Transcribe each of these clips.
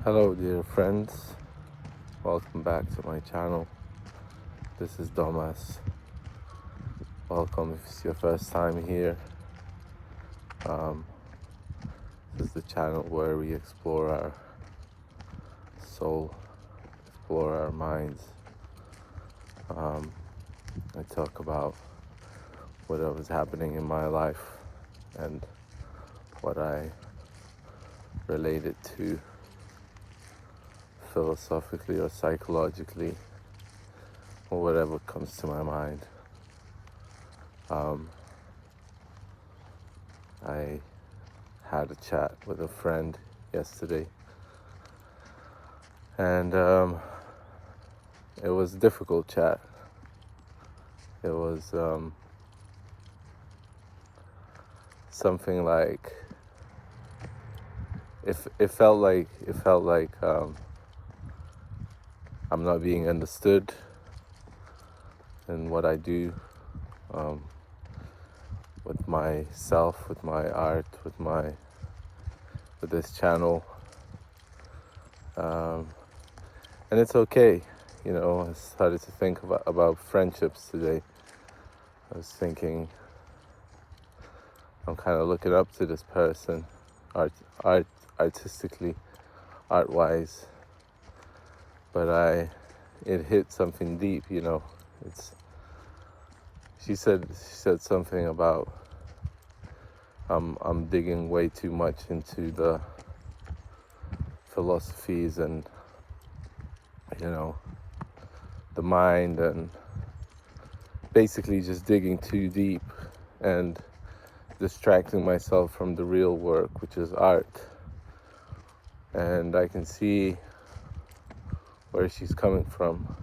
Hello dear friends, welcome back to my channel. This is Domas. Welcome if it's your first time here. This is the channel where we explore our soul, explore our minds. I talk about whatever's happening in my life and what I relate it to philosophically or psychologically, or whatever comes to my mind. I had a chat with a friend yesterday, and it was a difficult chat. It was something like it felt like I'm not being understood in what I do, with myself, with my art, with this channel, and it's okay. I started to think about friendships today. I was thinking I'm kind of looking up to this person, artistically, art-wise, but it hit something deep. She said something about I'm digging way too much into the philosophies and the mind, and basically just digging too deep and distracting myself from the real work, which is art. And I can see where she's coming from.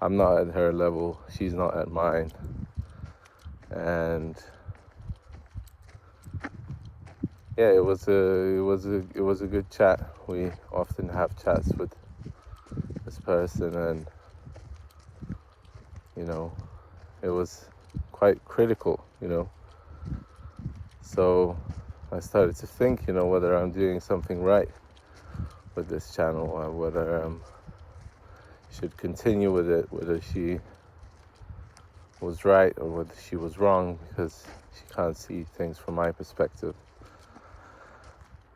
I'm not at her level, she's not at mine, and yeah, it was a good chat. We often have chats with this person, and it was quite critical. So I started to think, whether I'm doing something right with this channel, or whether should continue with it, whether she was right or whether she was wrong, because she can't see things from my perspective.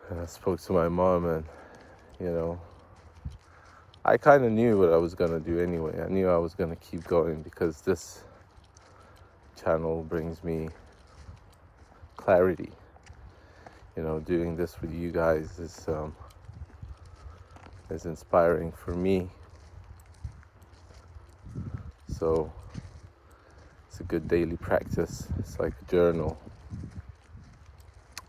And I spoke to my mom, and I kind of knew what I was going to do anyway. I knew I was going to keep going because this channel brings me clarity. Doing this with you guys is inspiring for me. So it's a good daily practice. It's like a journal.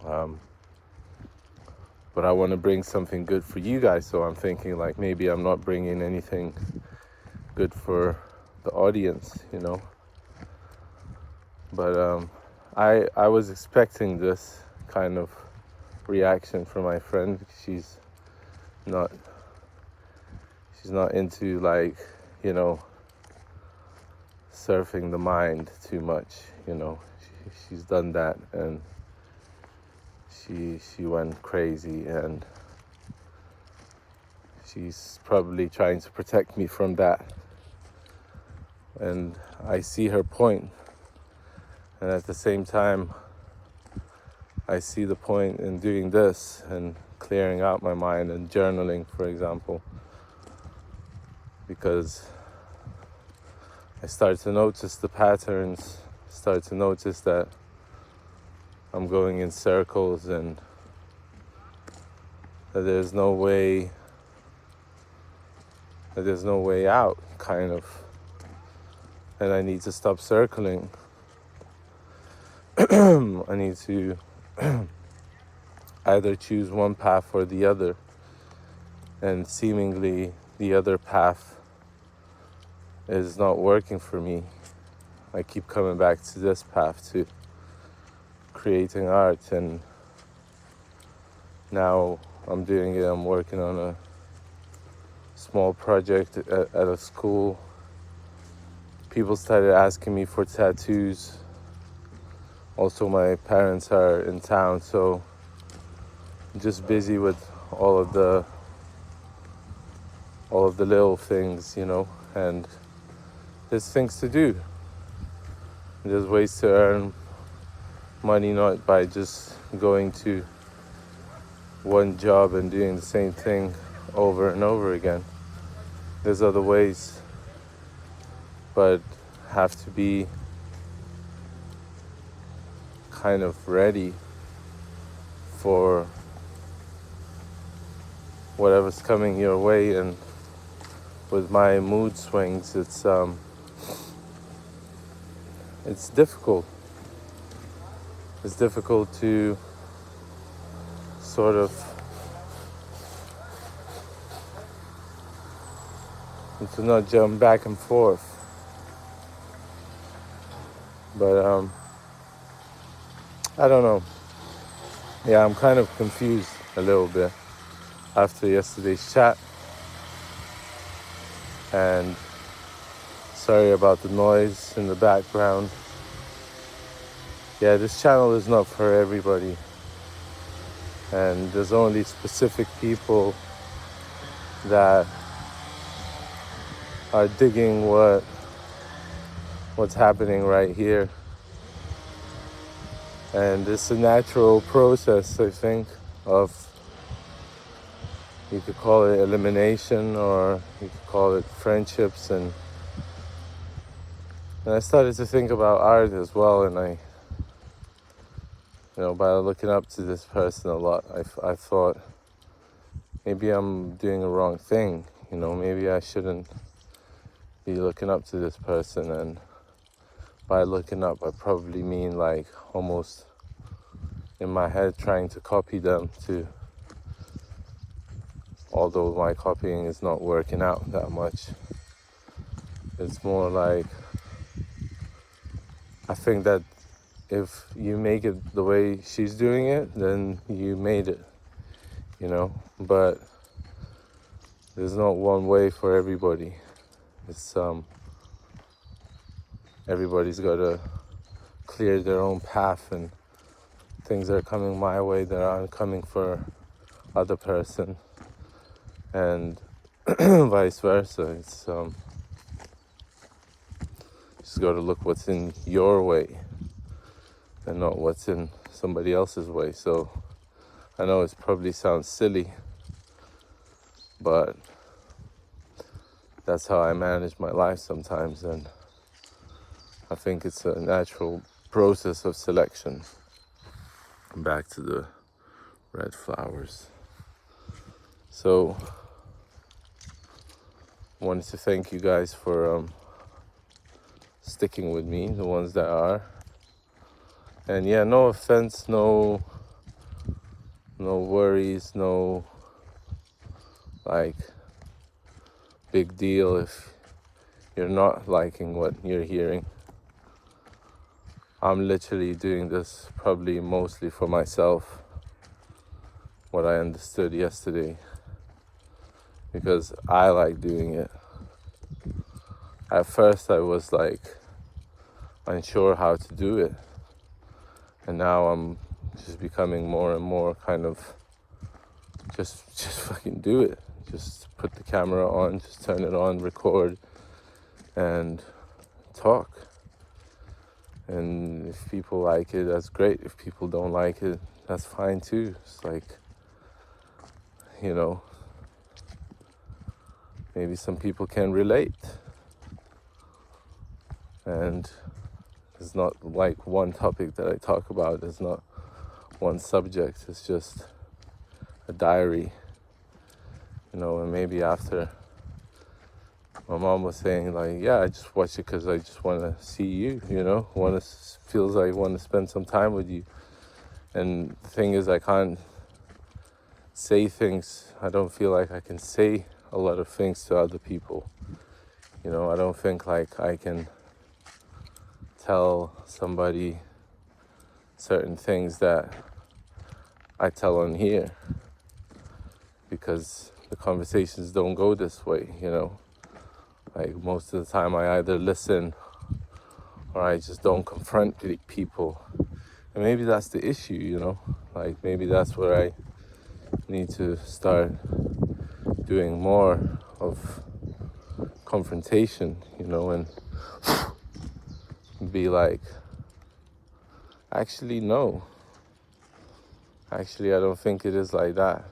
But I want to bring something good for you guys, so I'm thinking like maybe I'm not bringing anything good for the audience, But I was expecting this kind of reaction from my friend. She's not into surfing the mind too much. She's done that, and she went crazy, and she's probably trying to protect me from that. And I see her point, and at the same time I see the point in doing this and clearing out my mind and journaling, for example, because I start to notice the patterns, start to notice that I'm going in circles and that there's no way out, kind of, and I need to stop circling. I need to either choose one path or the other, and seemingly the other path is not working for me. I keep coming back to this path, to creating art, and now I'm doing it. I'm working on a small project at a school. People started asking me for tattoos. Also, my parents are in town, so just busy with all of the little things, and there's things to do. There's ways to earn money, not by just going to one job and doing the same thing over and over again. There's other ways, but have to be kind of ready for whatever's coming your way. And with my mood swings, it's difficult. It's difficult to sort of to not jump back and forth. But I don't know. Yeah, I'm kind of confused a little bit after yesterday's chat. And sorry about the noise in the background. Yeah, this channel is not for everybody. And there's only specific people that are digging what's happening right here. And it's a natural process, I think, of, you could call it elimination, or you could call it friendships. And I started to think about art as well, and I, by looking up to this person a lot, I thought, maybe I'm doing a wrong thing, maybe I shouldn't be looking up to this person. And by looking up, I probably mean like almost in my head trying to copy them too. Although my copying is not working out that much. It's more like, I think that if you make it the way she's doing it, then you made it, But there's not one way for everybody. It's everybody's got to clear their own path, and things are coming my way that aren't coming for other person, and vice versa. It's just got to look what's in your way and not what's in somebody else's way. So I know it probably sounds silly, but that's how I manage my life sometimes, and I think it's a natural process of selection. Back to the red flowers. So I wanted to thank you guys for sticking with me, the ones that are. And yeah, no offense, no worries, no like big deal if you're not liking what you're hearing. I'm literally doing this probably mostly for myself, what I understood yesterday, because I like doing it. At first I was like unsure how to do it, and now I'm just becoming more and more kind of just fucking do it. Just put the camera on, just turn it on, record, and talk. And if people like it, that's great. If people don't like it, that's fine too. It's like, maybe some people can relate. And it's not like one topic that I talk about. It's not one subject. It's just a diary. And maybe after, my mom was saying like, yeah, I just watch it because I just want to see you, feels like I want to spend some time with you. And the thing is, I can't say things. I don't feel like I can say a lot of things to other people. I don't think like I can tell somebody certain things that I tell on here, because the conversations don't go this way, Like most of the time I either listen or I just don't confront people. And maybe that's the issue, Like maybe that's where I need to start doing more of confrontation, and be like, actually, no. Actually, I don't think it is like that.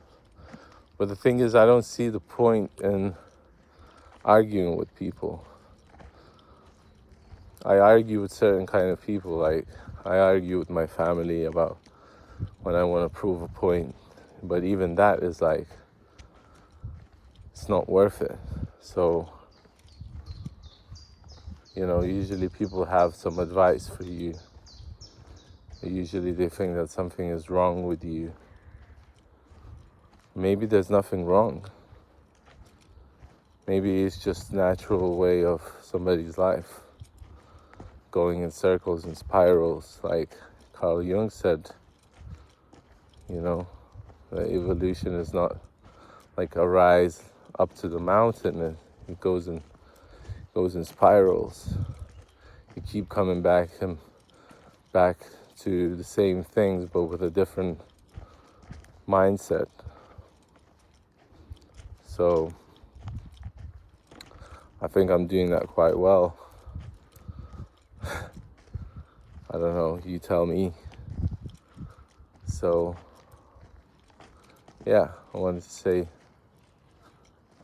But the thing is, I don't see the point in arguing with people. I argue with certain kind of people, like I argue with my family about when I want to prove a point. But even that is like, it's not worth it. So, usually people have some advice for you. Usually they think that something is wrong with you. Maybe there's nothing wrong. Maybe it's just natural way of somebody's life, going in circles and spirals. Like Carl Jung said, that evolution is not like a rise up to the mountain, and it goes in spirals. You keep coming back to the same things, but with a different mindset. So I think I'm doing that quite well. I don't know, you tell me. So yeah, I wanted to say,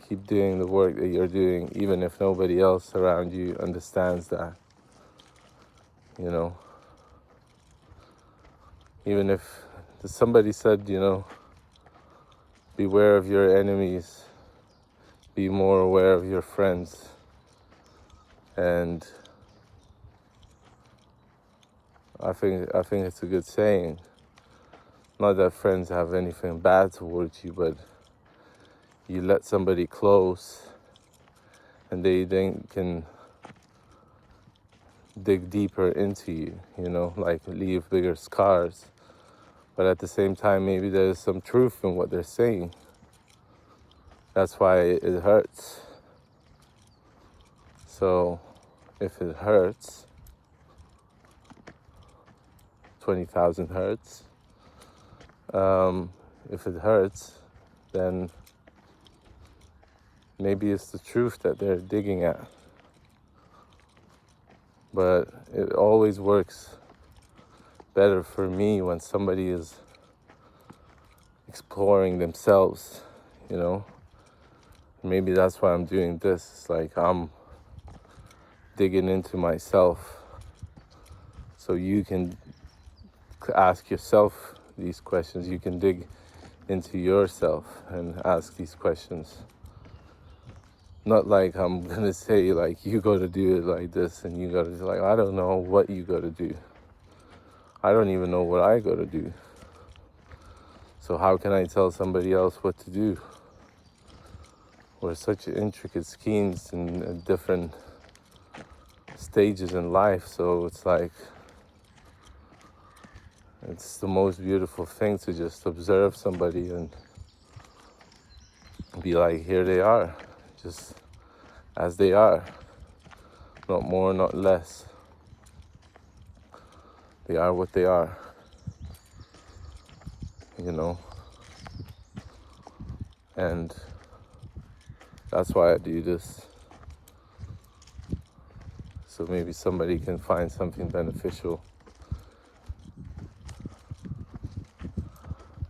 keep doing the work that you're doing, even if nobody else around you understands that. Even if somebody said, beware of your enemies, be more aware of your friends. And I think it's a good saying. Not that friends have anything bad towards you, but you let somebody close and they then can dig deeper into you, like leave bigger scars. But at the same time, maybe there's some truth in what they're saying. That's why it hurts. So if it hurts, 20,000 hertz, if it hurts, then maybe it's the truth that they're digging at. But it always works better for me when somebody is exploring themselves, Maybe that's why I'm doing this. It's like I'm digging into myself, so you can ask yourself these questions. You can dig into yourself and ask these questions. Not like I'm gonna say like you gotta do it like this and you gotta do, like, I don't know what you gotta do. I don't even know what I gotta do. So how can I tell somebody else what to do? We're such intricate schemes in different stages in life, so it's like, it's the most beautiful thing to just observe somebody and be like, here they are, just as they are, not more, not less. They are what they are, and that's why I do this. So maybe somebody can find something beneficial.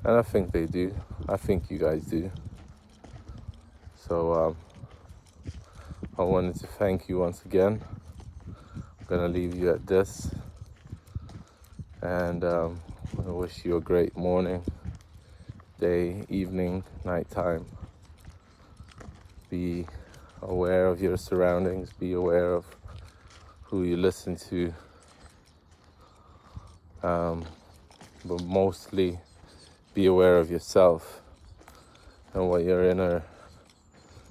And I think they do. I think you guys do. So I wanted to thank you once again. I'm gonna leave you at this. And I wish you a great morning, day, evening, nighttime. Be aware of your surroundings. Be aware of who you listen to. But mostly be aware of yourself and what your inner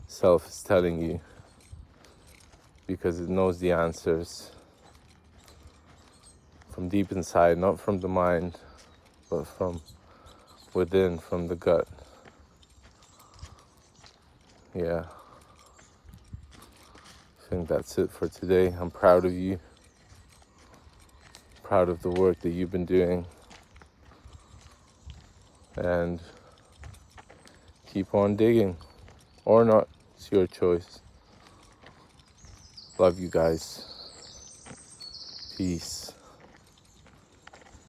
self is telling you, because it knows the answers from deep inside, not from the mind, but from within, from the gut. Yeah. I think that's it for today. I'm proud of you. Proud of the work that you've been doing. And keep on digging. Or not. It's your choice. Love you guys. Peace.